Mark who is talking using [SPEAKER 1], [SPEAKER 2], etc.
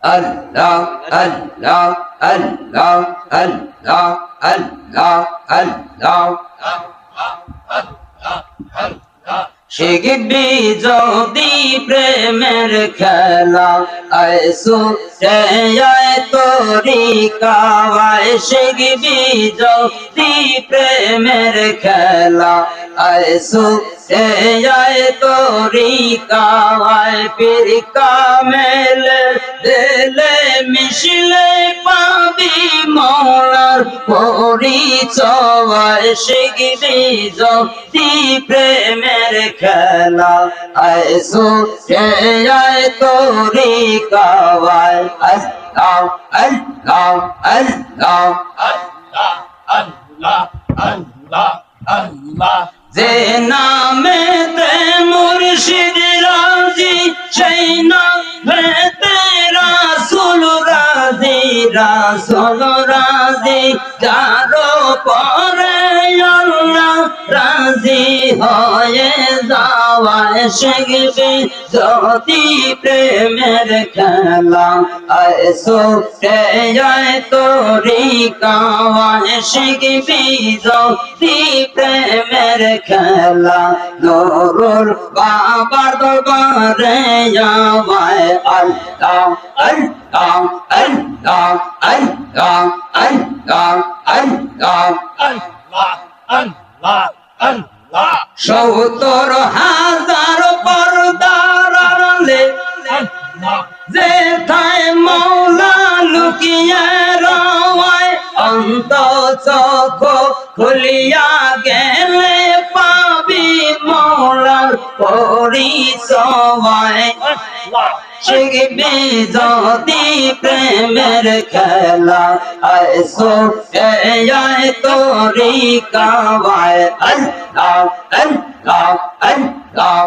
[SPEAKER 1] আল্লাহ আল্লাহ আল্লাহ আল্লাহ আল্লাহ আল্লাহ শিখবি যদি প্রেমের খেলা আইসু আয় তরিকায় শিখবি যদি প্রেমের খেলা আইসু আয় তরিকায় ফির কামেল দিলে মিশলে পাবি মৌলার পরিচয় শিখবি যদি প্রেমের খেলা আইসু আয় তরিকায় আল্লাহ আল্লাহ আল্লাহ
[SPEAKER 2] আল্লাহ আল্লাহ আল্লাহ আল্লাহ
[SPEAKER 1] যে নামে তে মুর্শিদ রাজি সেই নামে তে রাসূল রাজি রাসূল রাজি যারো পরে আল্লাহ রাজি হয়ে যাওয়ায় শিখবি যদি প্রেমের খেলা আইসো আয় তরিকায় শিখবি যদি প্রেমের খেলা নুরুল বাবার দরবারে যাওয়ায় আল্লাহ আল্লাহ আল্লাহ আল্লাহ আল্লাহ আল্লাহ
[SPEAKER 2] আল্লাহ আল্লাহ আল্লাহ
[SPEAKER 1] ৭০,০০০ পর্দার আড়ালে যেথায় মৌলা লুকিয়ে রওয়ায় অন্ত চোখ খুলিয়া গেলে পাবি মৌলার পরিচয় শিখবি যদি প্রেমের খেলা আইসো আয় তরিকায় আল্লাহ আল্লাহ আল্লাহ